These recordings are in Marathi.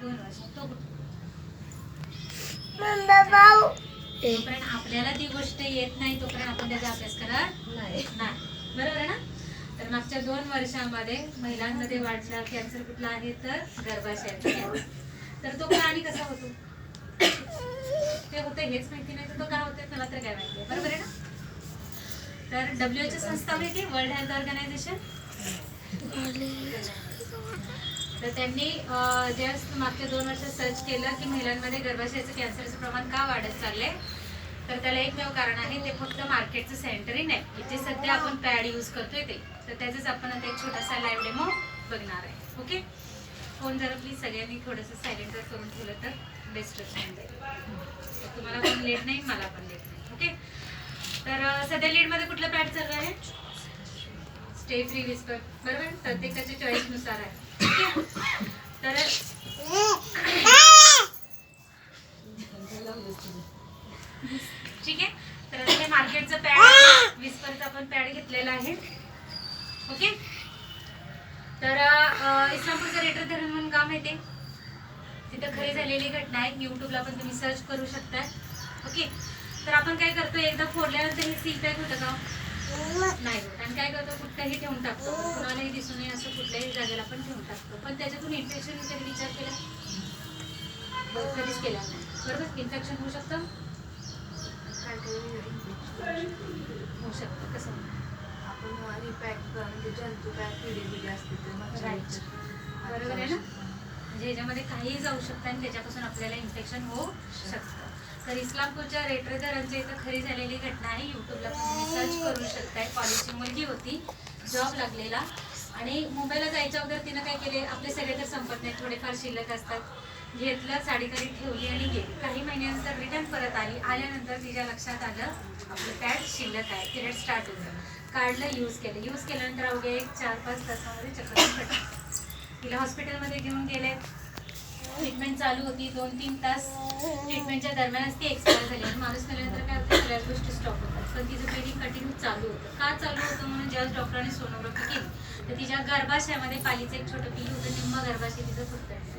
2 वर्ष तो भाऊ तोपर्यंत आपल्याला ती गोष्ट येत नाही तोपर्यंत आपण त्याचा अभ्यास करणार नाही. बरोबर आहे ना. तर मागच्या 2 वर्षामध्ये महिलांमध्ये वाढला कॅन्सर कुठला आहे तर गर्भाशयाचा कॅन्सर. तर तो प्राणी कसा होतो ते होतं हेच माहिती नाही तर तो काय होतं मला तर काय माहिती आहे. बरोबर आहे ना. तर WHO संस्था माहिती वर्ल्ड हेल्थ ऑर्गनायझेशन. तर त्यांनी जस्ट मागच्या 2 वर्षात सर्च केलं की महिलांमध्ये गर्भाशयाचं कॅन्सरचं प्रमाण का वाढत चाललंय. तर त्याला एकमेव कारण आहे ते फक्त मार्केटचं सेंटरिंग आहे जे सध्या आपण पॅड यूज करतोय ते. तर त्याचाच आपण आता एक छोटासा लाईव्ह डेमो बघणार आहे. ओके. फोन जरा प्लीज सगळ्यांनी थोडंसं सायलेंट करून ठेवलं तर बेस्टच होऊन जाईल. तुम्हाला पण लेट नाही मला पण लेट नाही. ओके. तर सध्या लीडमध्ये कुठलं पॅड चालू आहे स्टे फ्री विस्पर. बरोबर प्रत्येकाच्या चॉईसनुसार आहे. तर ठीक आहे. तर हे मार्केटचं पॅड विस्परचं आपण पॅड घेतलेला आहे. ओके. तर इस्लामपूरचं रेटर धरण म्हणून गाव आहे ते तिथं खरी झालेली घटना आहे. युट्यूबला पण तुम्ही सर्च करू शकता. ओके. तर आपण काय करतो एकदा फोडल्यानंतर हे सील पॅक होतं का नाही होत आणि काय करतो कुठल्याही ठेवून टाकतो. कुणालाही दिसू नये असं कुठल्याही जागेला आपण ठेवून टाकतो. पण त्याच्यातून इन्फेक्शन कधी विचार केला कधीच केला नाही. बरोबर. इन्फेक्शन होऊ शकतं होऊ शकतं. कसं आपण पॅक म्हणजे जंतू पॅक पिढी असते बरोबर आहे ना. म्हणजे ह्याच्यामध्ये काहीही जाऊ शकतं आणि त्याच्यापासून आपल्याला इन्फेक्शन होऊ शकतं. तर इस्लामपूरच्या रेटरेकरांच्या इथं खरी झालेली घटना आहे. युट्यूबला पण तुम्ही सर्च करू शकताय. कॉलेजची मुलगी होती जॉब लागलेला आणि मुंबईला जायच्या अगोदर तिनं काय केले आपले सगळे तर संपत नाही थोडेफार शिल्लक असतात. घेतलं साडीकरी ठेवली आणि गेली. काही महिन्यानंतर रिटर्न परत आल्यानंतर तिच्या लक्षात आलं आपलं पॅड शिल्लक आहे. पिरियड स्टार्ट होतं. काढलं यूज केल्यानंतर अवघ्या 1-4-5 तासामध्ये चक्कर पडली. तिला हॉस्पिटलमध्ये घेऊन गेले. ट्रीटमेंट चालू होती. 2-3 तास ट्रीटमेंटच्या दरम्यानच ती एक्सपायर झाली आणि माणूस मेल्यानंतर काय होतं सगळ्याच गोष्टी स्टॉप होतात. पण तिचं ब्लिडिंग कंटिन्यू चालू होतं. का चालू होतं म्हणून ज्यावेळेस डॉक्टरांनी सोनोग्राफी केली तर तिच्या गर्भाशयामध्ये पालीचं एक छोटं पिल्लू होतं. निम्म गर्भाशय तिचं फुटतं.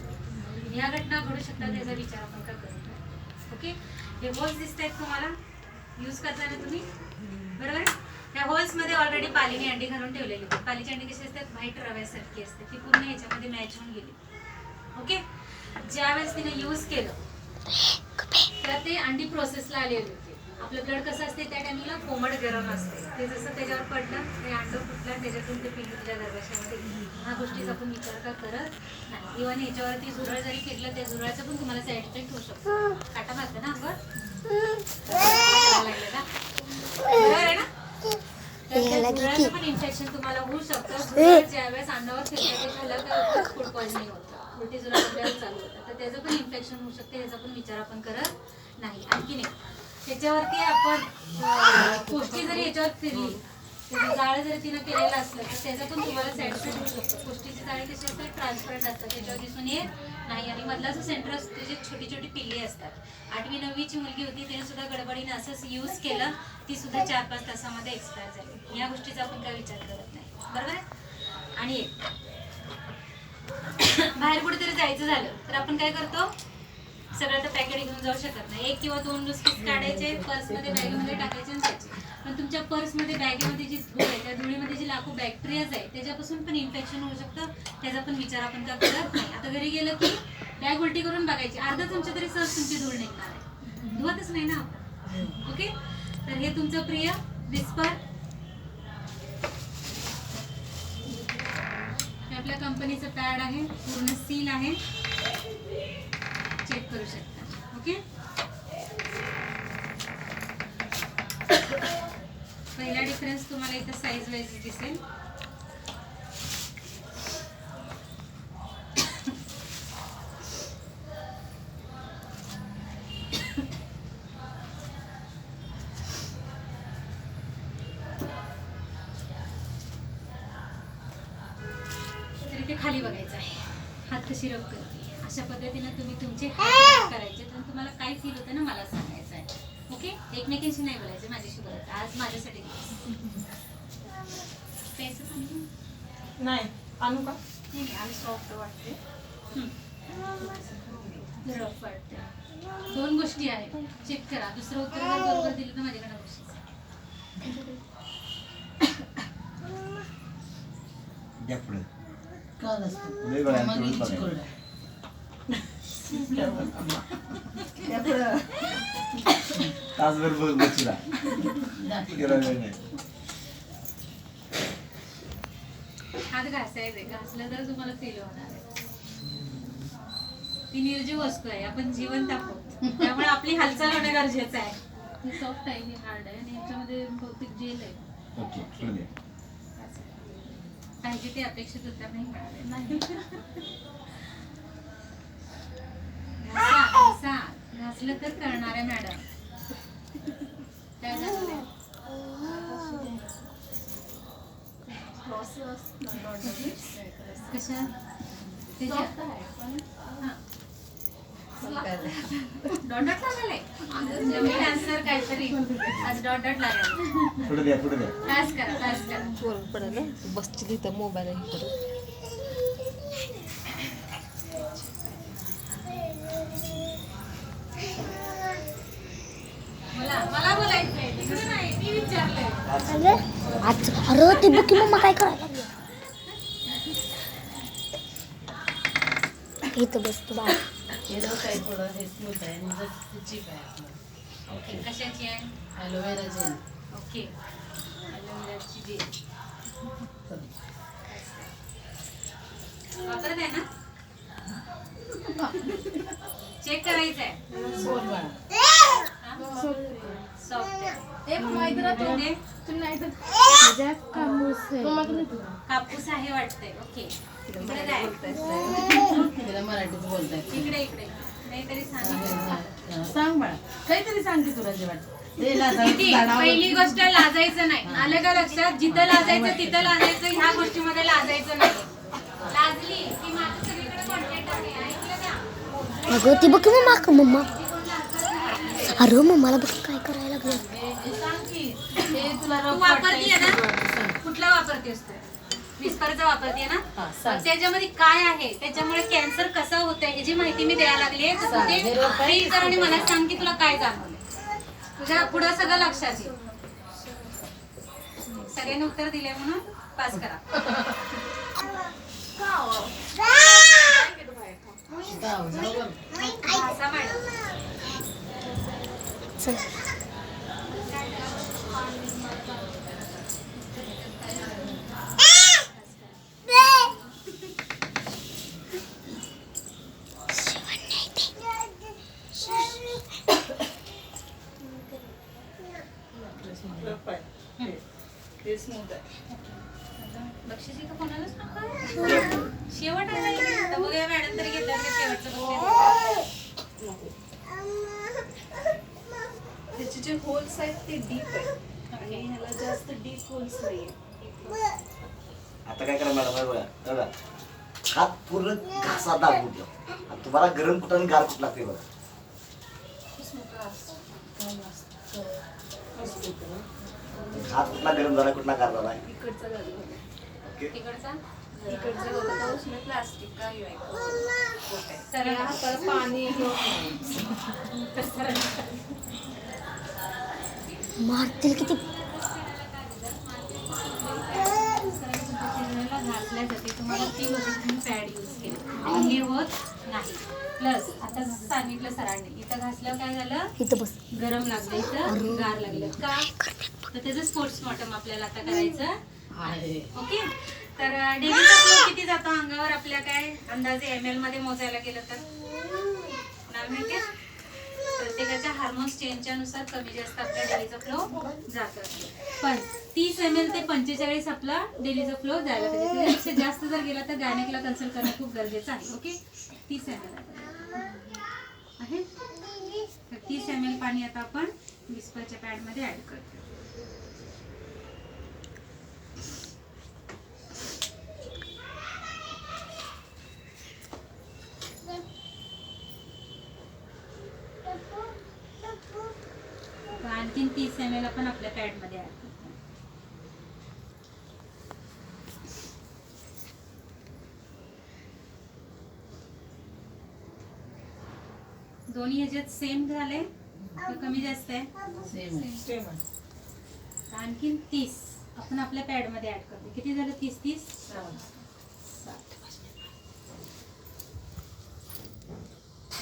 ह्या घटना घडू शकतात त्याचा विचार आपण का करत नाही. ओके. हे होल्स दिसत आहेत तुम्हाला यूज करताना तुम्ही बरोबर. त्या होल्समध्ये ऑलरेडी पालीने अंडी घालून ठेवलेली होती. पालीची अंडी कशी असतात व्हाईट रव्यासारखी असते. ती पूर्ण ह्याच्यामध्ये मॅच होऊन गेली. ओके. ज्यावेळेस तिने यूज केलं तर ते अंडी प्रोसेसला आलेली होती. आपलं ब्लड कसं असते त्या टायमिंगला कोमट गरम असते. ते जसं त्याच्यावर पडलं ते अंड फुटलं त्याच्यातून ते पिल्लू तुझ्या गर्भाशयामध्ये ह्या गोष्टीचा आपण विचार का करत नाही. इव्हन ह्याच्यावरती झुरळ जरी फिरलं त्या झुरळाचा पण तुम्हाला साईड इफेक्ट होऊ शकतो. काटा मारतं ना अंगावर लागलं का बरोबर आहे ना. झुरळाचं पण इन्फेक्शन तुम्हाला होऊ शकतं. झुरळ ज्यावेळेस अंगावर फिरतं ते झालं का फूड पॉइझनिंग होतं. उलटी जुलाब आपल्याला चालू होतं. तर त्याचं पण इन्फेक्शन होऊ शकते. ह्याचा पण विचार आपण करत नाही. आणखी नाही त्याच्यावरती आपण गोष्टी जरी याच्यावर फिरली जाळं जरी तिनं केलेलं असलं तर त्याचा पण तुम्हाला साईड इफेक्ट होऊ शकतो. गोष्टीची जाळे कशी असतात ट्रान्सपरंट असतात त्याच्यावर दिसून येत नाही आणि मधला जो सेंटर असतो त्याची छोटी छोटी पिल्ली असतात. 8वी-9वीची मुलगी होती तिने सुद्धा गडबडीने असंच यूज केलं. ती सुद्धा 4-5 तासामध्ये एक्सपायर झाली. या गोष्टीचा आपण काय विचार करत नाही बरोबर आहे. आणि बाहेर कुठेतरी जायचं झालं तर आपण काय करतो सगळं तर पॅकेट घेऊन जाऊ शकत नाही. 1 किंवा 2 बिस्किट काढायचे पर्समध्ये बॅगेमध्ये टाकायचे आणि जायचे. पण तुमच्या पर्समध्ये बॅगेमध्ये जी धूळ आहे त्या धुळीमध्ये जी लाखो बॅक्टेरियाज आहे त्याच्यापासून पण इन्फेक्शन होऊ शकतं. त्याचा पण विचार आपण का करत नाही. आता घरी गेलं की बॅग उलटी करून बघायची अर्धा चमचा तरी सहज तुमची धूळ निघणार आहे. धुवतच नाही ना आपण. ओके. तर हे तुमचं प्रिय विस्पर आपल्या कंपनीचं पॅड आहे. पूर्ण सील आहे. चेक करू शकता. ओके. पहिला डिफरन्स तुम्हाला इथं साईज वाईज दिसेल. तर इथे खाली बघायचं आहे हात कशी रब करते. अशा पद्धतीने तुम्ही तुमचे हात करायचे तर तुम्हाला काय फील होतं ना मला सांगायचं आहे. ओके. एकमेकांशी नाही बोलायचं माझ्याशी बोलायचं. आज माझ्यासाठी नाही आणू का नाही आम्ही सॉफ्ट वाटते. रफ वाटते. 2 गोष्टी आहेत, चेक करा. दुसरं उत्तर जर बरोबर दिलं तर माझ्याकडे बक्षीस आहे. द्या पुढे. का नसतं? लय वेळा मग तेवढंच हिची बघायचं. कोरडं. तासभर बघ बच्चूला. दाखव. गेला वेळ नाही. हात घासायचे, घासलं तर तुम्हाला फील होणार आहे. ती निर्जीव वस्तू आहे, आपण जिवंत आहोत, त्यामुळे आपली हालचाल होणं गरजेचं आहे. ही सॉफ्ट आहे, ही हार्ड आहे आणि याच्यामध्ये बहुतेक जेल आहे. ओके पुढे द्या. पाहिजे ते अपेक्षित उत्तर नाही मिळाले. नाही घासा, घासलं तर करणार आहे मॅडम. काय घासलंय? कशा डॉट लागले नवीन आन्सर काहीतरी आज डॉट लागेल. पुढे द्या पुढे द्या. टास्क करा, टास्क करा. बोल पडेल बसची तिथं मोबाईल आहे इकडं. मला बोलायचंय, तिकडे नाही, मी विचारलंय. अरे ती बुकी मम्मा काय करायला लागली? इथं बसतो बा. हे रफ आहे थोडं, हे स्मूथ आहे आणि जर चिप आहे आपलं. ओके, कशाची आहे? Aloe vera gel. ओके, ॲलोवेराची जेल वापरत आहे ना? चेक करायचं आहे. सोड बाळा. सॉफ्ट आहे. कापूस आहे वाटतंय. ओके, इकडे काय? तिला मराठीत बोलताय. इकडे इकडे नाहीतरी सांग. सांग बाळा, काहीतरी सांगते तुला जे वाटतं. ते लाजाळू किती? झाडावर- पहिली गोष्ट लाजायचं नाही. आलं का लक्षात? जिथं लाजायचं तिथं लाजायचं, ह्या गोष्टीमध्ये लाजायचं नाही. लाजली की माझं सगळीकडे कॉन्टॅक्ट आहे. ऐकलं का? अगं ती बुकी मम्मा. अरे मम्माला बघ काय करायला लागलं. सांग की, हे तुला तू रफ वापरतीये वाटतंय. ना? कुठला वापरतेस तू? विस्परचा वापरतीये ना? हा, सांग. त्याच्यामध्ये काय आहे, त्याच्यामुळे कॅन्सर कसा होतोय याची माहिती मी द्यायला लागली आहे. सांग. हे रोप आहे की आणि मला सांग की तुला काय जाणवलं. तुझ्या पुढं सगळं लक्षात येईल. सगळ्यांनी उत्तर दिले म्हणून पास करा. जाऊ, जाऊ बघ. असा मॅडम चल बक्षीस इथं कोणालाच नको. शेवट आहे तर बघूया मॅडम तरी घेतलं ते शेवटचं बक्षीस. त्याचे जे होल्स आहेत ते डीप आहेत आणि ह्याला जास्त डीप होल्स नाहीये. आता काय करा मॅडम, हे बघा हे बघा. हात पूर्ण घासा दाबून ठेवा. आणि तुम्हाला गरम कुठं आणि गार कुठं लागते बघा. हात कुठला गरम झाला कुठला गार झाला. इकडचा घालू बघा. ओके तिकडचा इकडचा होता तो उसमें प्लास्टिक का ये है. सरळ या हाताला पाणी मारतील किती. शरीराला घासल्या जाते. तुम्हाला ती गोष्ट तुम्ही पॅड यूज केली आणि हे होत नाही. प्लस आता सांगितलं सरांनी, इथं घासल्यावर काय झालं? इथं बस. गरम लागलं, इथं गार लागलं. का? तर त्याचं स्पोर्ट्स मॉटम आपल्याला आता करायचं आहे. ओके. तर डेलीचा फ्लो किती जातो अंगावर आपल्या, काय अंदाजे ml मध्ये मोजायला गेलं तर नाही माहिती? प्रत्येकाच्या हार्मोन्स चेंजच्या नुसार कमी जास्त आपल्या डेलीचा फ्लो जात असतो. पण 30 ml ते 45 आपला डेलीचा फ्लो जायला पाहिजे. त्याच्यापेक्षा जास्त जर गेला तर गायनेकला कन्सल्ट करणं खूप गरजेचं आहे. ओके, 30 ml आहे. तर 30 ml पाणी आता आपण विस्परच्या पॅडमध्ये ऍड करतो. आणखीन 30 ml आपण आपल्या पॅडमध्ये ऍड करतो. दोन्ही ह्याच्यात सेम झाले का कमी जास्त आहे? सेम आहे. सेम आहे. तर आणखीन 30 आपण आपल्या पॅड मध्ये ऍड करतो. किती झालं? 30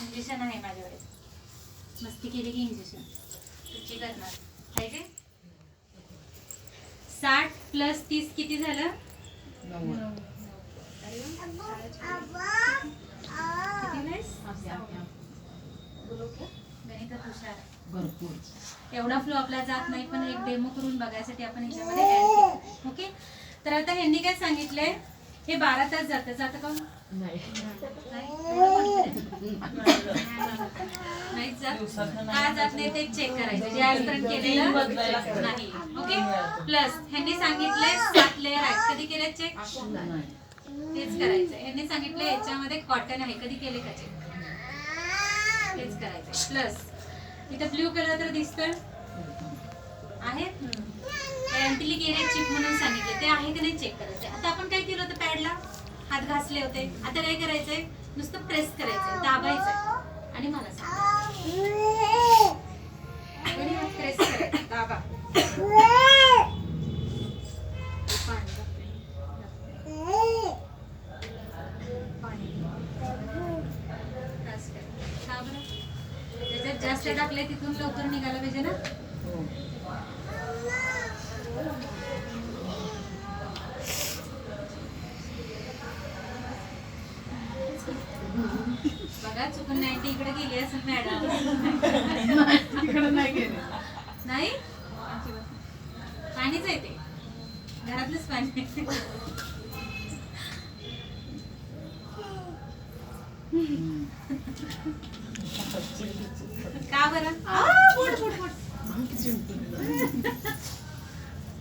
इंजेक्शन आहे माझ्याकडे. मस्ती केली की इंजेक्शन तुझी करणार आहे ते. 60 प्लस 30 किती झालं? 90. अरे वा. किती नाहीस? गणितात हुशार. भरपूर. एवढा फ्लो आपला जात नाही, पण एक डेमो करून बघायसाठी आपण ह्याच्यामध्ये ऍड केलं. ओके. तर आता ह्यांनी काय सांगितलंय, हे 12 तास जातं का? नाही. नाही जात. का जात नाही ते चेक करायचं, जे आजपर्यंत केलेलं नाही. ओके. प्लस ह्यांनी सांगितलंय 7 लेअर आहेत. कधी केले चेक? नाही. तेच करायचं. ह्यांनी सांगितलं याच्यामध्ये कॉटन आहे. कधी केले का चेक? तेच करायचं. प्लस इथं ब्ल्यू कलर तर दिसतोय आहे. अँटिलिक एरिया चिप म्हणून सांगितले, ते आहे की नाही चेक करायचं. आता आपण काय केलं होतं, पॅडला हात घासले होते. आता काय करायचंय, नुसतं प्रेस करायचंय, दाबायचं आणि मला प्रेस करायचं, दाबा. त्याच्यात जास्त टाकले तिथून लवकर निघायला पाहिजे ना. बघा चुकून 90 इकडे गेली असं मॅडम. तिकडे नाही गेले. नाही पाणीच आहे ते, घरातलंच पाणी. का बरं?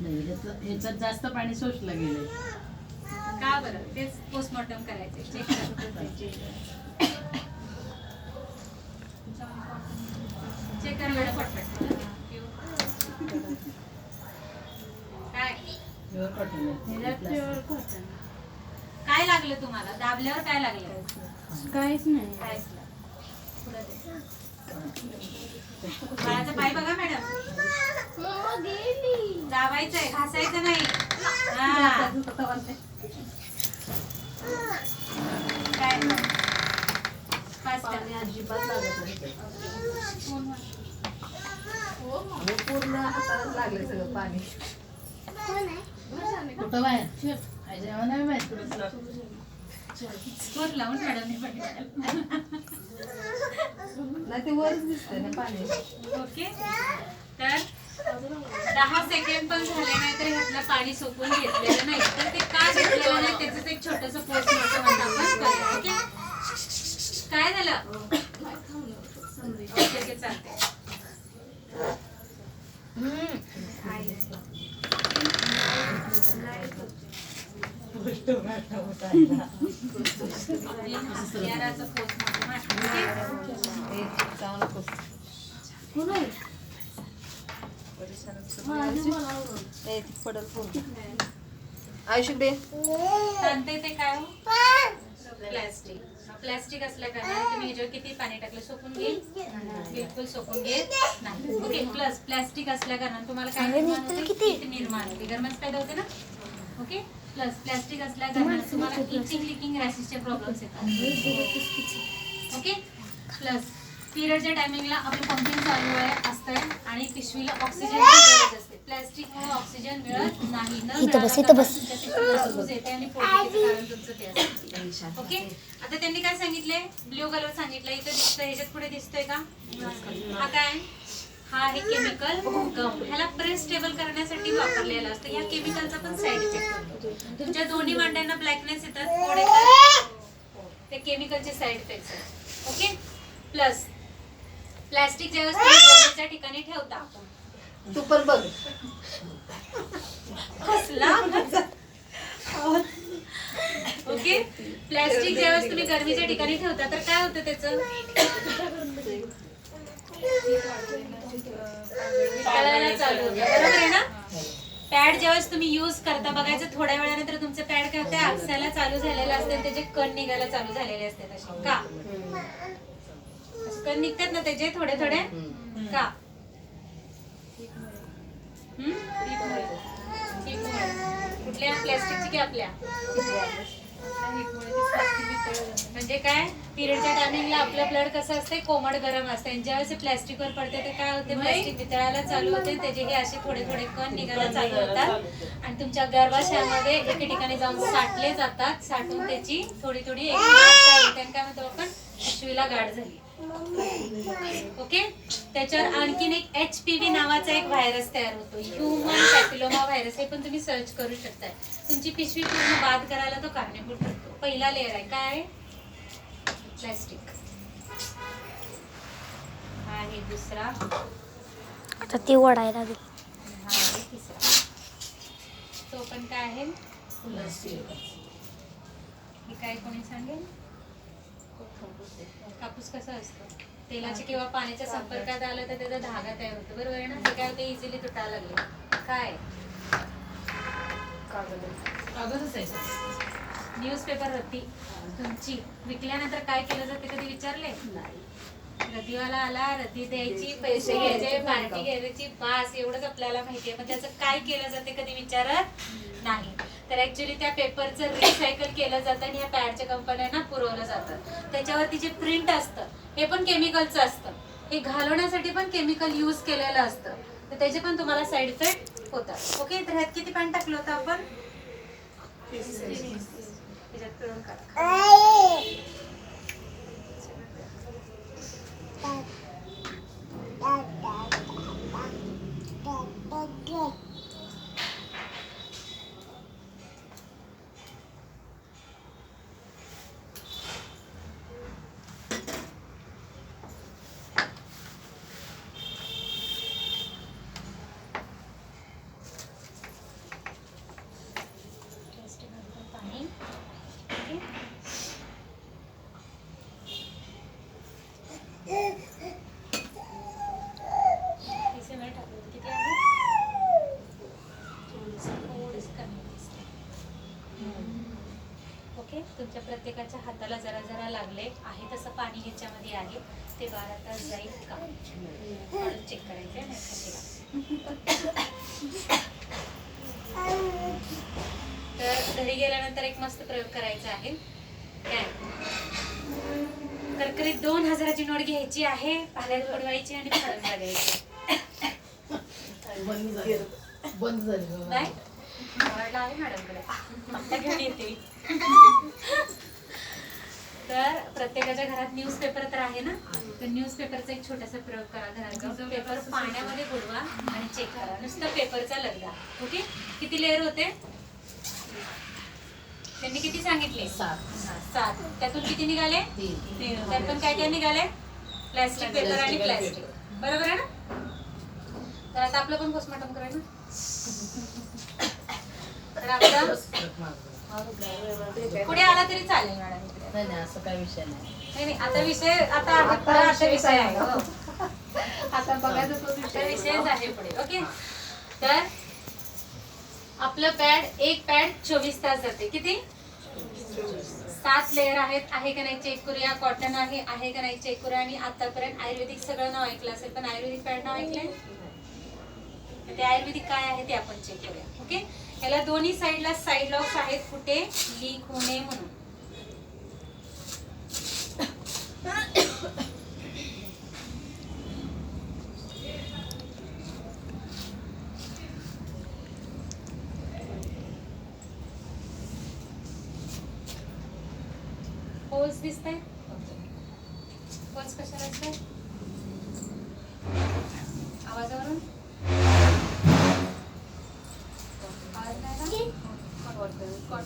नाही, ह्याच्यात जास्त पाणी शोषलं गेलंय. का बरं? तेच पोस्टमॉर्टम करायचे, चेक चेक करा मॅडम पटपट. काय प्युअर कॉटन आहे. काय लागलं तुम्हाला? दाबल्यावर काय लागलं? काहीच नाही. काहीच नाही. पुढं दे. बाळाचा पाय बघा मॅडम. दाबायचंय, घासायचं नाही. हा. काय फास्ट कर. अजिबात लागत नाही. पूर्ण हाताला लागले सगळं पाणी. कुठं बाहेर जेवण नाही माहित. स्कोर लावून मॅडमने पण. नाही ते वरच दिसतंय ना पाणी. ओके. तर 10 सेकंड पण झाले नाही तर ह्यातलं पाणी सोकून घेतलेलं नाही. तर ते का घेतलेलं नाही त्याचं एक छोटंसं पोस्टमॉर्टम आपण करूया. ओके. काय झालं? ओके चालते. याराचं पोस्टमॉर्टम आयुष्य सांगते ते काय हो? प्लॅस्टिक. प्लॅस्टिक असल्या कारणाने तुम्ही ह्याच्यावर किती पाणी टाकलं सोकून घेईल? बिलकुल सोकून घेत नाही. ओके. प्लस प्लॅस्टिक असल्या कारणाने तुम्हाला काय निर्माण होते? हीट निर्माण होते, गरमच पैदा होते ना. ओके. प्लस प्लॅस्टिक असल्या कारणाने तुम्हाला इचिंग लिकिंग रॅशेसचे प्रॉब्लेम्स येतात. ओके. प्लस पिरियडच्या टायमिंगला आपलं पंपिंग चालू असतंय आणि पिशवीला ऑक्सिजनची गरज असते. प्लॅस्टिकमुळे ऑक्सिजन मिळत नाही. ओके. आता त्यांनी काय सांगितलंय? ब्ल्यू कलर सांगितलं. इथं दिसतंय, ह्याच्यात पुढे दिसतोय का? हा काय? हा आहे केमिकल गम. ह्याला प्रेस स्टेबल करण्यासाठी वापरलेलं असतं. या केमिकलचा पण साईड इफेक्ट होतो. तुमच्या दोन्ही मांड्यांना ब्लॅकनेस येतात, थोडे ते केमिकलचे साईड इफेक्ट्स आहेत. ओके. प्लस प्लॅस्टिक ज्यावेळेस तुम्ही गरजेच्या ठिकाणी ठेवता, तू पण बघ. ओके. प्लॅस्टिक ज्यावेळेस तुम्ही गरमीच्या ठिकाणी ठेवता तर काय होतं त्याचं? वितळायला चालू होतं. बरोबर आहे ना. पॅड ज्यावेळेस तुम्ही युज करता बघायचं, थोड्या वेळानंतर तुमचं पॅड काय होतं? आकसायला चालू झालेलं असतं, त्याचे कण निघायला चालू झालेले असतात. असे का? कण निघतात ना त्याचे थोडे थोडे का कुठल्या प्लॅस्टिकची की आपल्या म्हणजे काय पिरियडच्या टायमिंगला आपलं ब्लड कसं असते कोमट गरम असते आणि ज्यावेळेस प्लॅस्टिकवर पडते ते काय होते प्लॅस्टिक वितळायला चालू होते त्याचे हे असे थोडे थोडे कण निघायला चालू होतात आणि तुमच्या गर्भाशयामध्ये एके ठिकाणी जाऊन साठले जातात साठून त्याची थोडी थोडी एक गाठ तयार होते आणि काय म्हणतो आपण पिशवीला गाठ झाली ओके त्याच्यावर आणखीन एक HPV नावाचा एक व्हायरस तयार होतो ह्युमन पॅपिलोमा व्हायरस हे पण तुम्ही सर्च करू शकताय तुमची पिशवी पूर्ण बाद करायला तो कारणीभूत ठरतो पहिला लेअर आहे काय प्लॅस्टिक हा आहे दुसरा आता ते ओढायला लागेल. हा आहे तिसरा तो पण काय आहे हे काय कोणी सांगेल कापूस कसा असतो तेलाच्या किंवा पाण्याच्या संपर्कात आलं तर त्याचा धागा तयार होतो बरोबर आहे ना ते काय होते इझिली तुटायला लागले काय कागदच आहे. न्यूजपेपर रद्दी तुमची विकल्यानंतर काय केलं जाते कधी विचारले रद्दीवाला आला रद्दी द्यायची पैसे घ्यायचे पार्टी घ्यायची बास एवढंच आपल्याला माहिती आहे पण त्याचं काय केलं जाते कधी विचारत नाही तर ऍक्च्युली त्या पेपरचं रिसायकल केलं जातं आणि ह्या पॅडच्या कंपन्यांना पुरवलं जातं त्याच्यावरती जे प्रिंट असतं हे पण केमिकलचं असतं हे घालवण्यासाठी पण केमिकल यूज केलेलं असतं तर त्याचे पण तुम्हाला साईड इफेक्ट होतात ओके तर ह्यात किती पॅन टाकलं होतं आपण त्याच्यात पिळून काढा. पाणी ओके इसे मैं टाकू किती आहे थोडीशी कमी दिसते. ओके तुमच्या प्रत्येकाच्या हाताला जरा जरा लागले आहे तसं पाणी ह्याच्यामध्ये आहे ते 12 तास जाईल का काढून चेक करायचं आहे तर घरी गेल्यानंतर एक मस्त प्रयोग करायचा आहे काय करकरीत 2000ची नोट घ्यायची आहे पाण्यात बुडवायची आणि फाडून लागायची बंद झाली बाबा. नाही आवडला आहे मॅडमकडे आता घेऊन येते तर प्रत्येकाच्या घरात न्यूजपेपर तर आहे ना तर न्यूजपेपरचा एक छोटासा प्रयोग करा घरात पेपर पाण्यामध्ये बुडवा आणि चेक करा नुसतं पेपरचा लगदा ओके किती लेअर होते त्यांनी किती सांगितले 7 त्यातून किती निघाले 3 त्यात पण काय काय निघाले प्लॅस्टिक पेपर आणि प्लॅस्टिक बरोबर आहे ना तर आता आपलं पण पोस्टमॉर्टम करूया ना तर आपलं पुढे आला तरी चालेल मॅडम नाही नाही असं काही विषय नाही. नाही नाही आता विषय आता आहे पुढे असा विषय आहे हो. आता बघायचा तो असा विषयच आहे पुढे ओके तर आपलं पॅड एक पॅड 24 तास जाते किती 7 लेअर आहेत आहे का नाही चेक करूया कॉटन आहे का नाही चेक करूया आणि आतापर्यंत आयुर्वेदिक सगळं नाव ऐकलं असेल पण आयुर्वेदिक पॅड नाव ऐकलंय ते आयुर्वेदिक काय आहे ते आपण चेक करूया ओके याला दोन्ही साईडला साईड लॉक्स आहेत कुठे लीक होऊ नये म्हणून होल्स दिसताय होल्स कशाला असतात आवाजावरून आवाज नाही का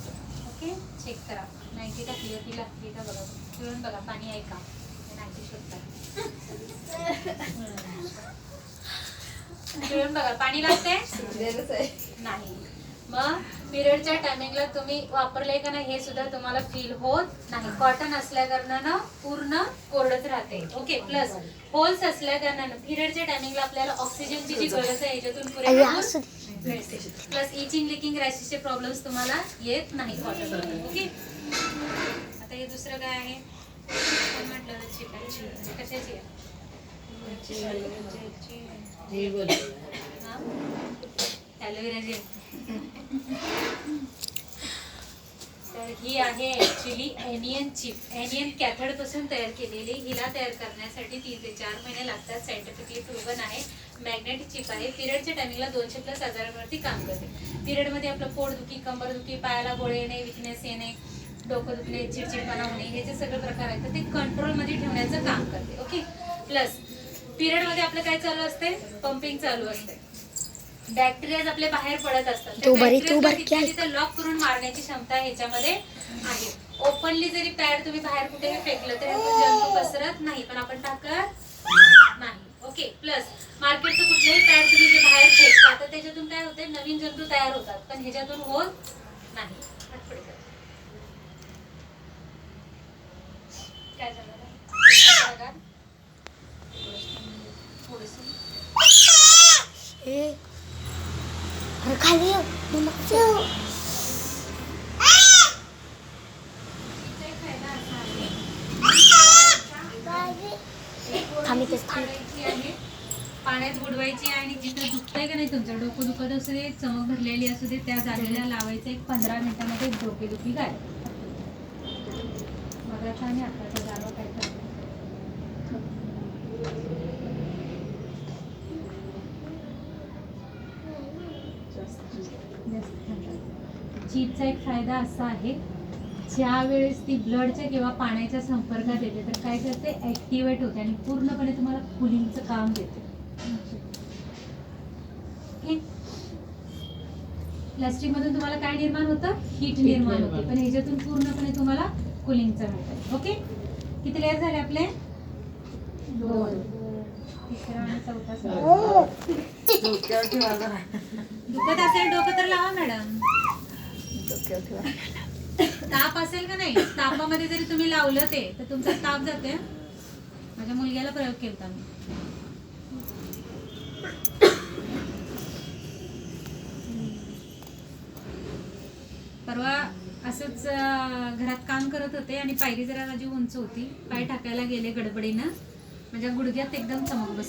ओके चेक करा नाईटी टाकली होती लागली का बघा पिळून बघा पाणी आहे का नाईटी शोधता पिळून बघा पाणी लागते नाही मग पिरियडच्या टायमिंगला तुम्ही वापरले का नाही हे सुद्धा तुम्हाला फील होत नाही कॉटन असल्या कारणानं पूर्ण कोरडच राहते ओके प्लस होल्स असल्या कारणानं पिरियडच्या टायमिंगला आपल्याला ऑक्सिजनची जी गरज आहे याच्यातून पुरेपूर मिळते प्लस इचिंग लिकिंग रॅशेसचे प्रॉब्लेम्स तुम्हाला येत नाही कॉटन ओके आता हे दुसरं काय आहे कोण म्हटलं होतं chip आहे? कशाची आहे? हे बोल हा? ॲलोवेराची आहे. तर ही आहे ॲक्च्युली एनियन चिप. एनियन कॅथड पासून तयार केलेली. हिला तयार करण्यासाठी 3 ते 4 महिने लागतात. सायंटिफिकली प्रूव्हन आहे. मॅग्नेटिक चिप आहे. पिरियडच्या टायमिंगला 200+ आजारांवरती काम करते. पिरियडमध्ये आपलं पोटदुखी, कंबरदुखी, पायाला गोळे येणे, विकनेस येणे, डोकं दुखणे, चिडचिडपणा होणे, हे जे सगळे प्रकार आहेत तर ते कंट्रोलमध्ये ठेवण्याचं काम करते. ओके. प्लस पिरियडमध्ये आपलं काय चालू असते? पंपिंग चालू असते. बॅक्टेरिया आपले बाहेर पडत असतात. तू बरी क्या? तिथे लॉक करून मारण्याची क्षमता ह्याच्यामध्ये आहे. ओपनली जरी पॅड तुम्ही बाहेर कुठेही फेकलं तरी आपण जंतू पसरत नाही, पण आपण टाकत नाही. ओके. प्लस मार्केटचं कुठलंही पॅड तुम्ही जे बाहेर फेकता तर त्याच्यातून काय होते? नवीन जंतू तयार होतात, पण ह्याच्यातून होत नाही. आठवडे कर. काय झालं? थोडंसं ए, अरे खाली ये. मम्मा चल. थांब इथेच थांब. काढायची आहे, पाण्यात बुडवायची आणि जिथं दुखतंय का नाही तुमचं डोकं दुखत असू दे, चमक भरलेली असू दे, त्या जागेला लावायचं. एक 15 मिनिटामध्ये डोकेदुखी काय मगाचा आणि आताचा जागा काय करतो. चीपचा एक फायदा असा आहे, ज्या वेळेस ती ब्लडच्या किंवा पाण्याच्या संपर्कात येते तर काय करते? ऍक्टिव्हेट होते आणि पूर्णपणे तुम्हाला कुलिंगचं काम देते. प्लास्टिक मधून तुम्हाला काय निर्माण होतं? हीट निर्माण होते, पण ह्याच्यातून पूर्णपणे तुम्हाला कुलिंगचं मिळतं. ओके. किती लेअर झाले आपले? 2. तिसरा आणि चौथा. दुखत असेल डोकं तर लावा मॅडम. ताप असेल का नाही? तापामध्ये जरी तुम्ही लावलं ते तर तुमचा ताप जाते. माझ्या मुलग्याला प्रयोग केला मी. परवा असंच घरात काम करत होते आणि पायरी जरा माझी उंच होती. पाय टाकायला गेले गडबडीनं, माझ्या गुडघ्यात एकदम चमक बसली.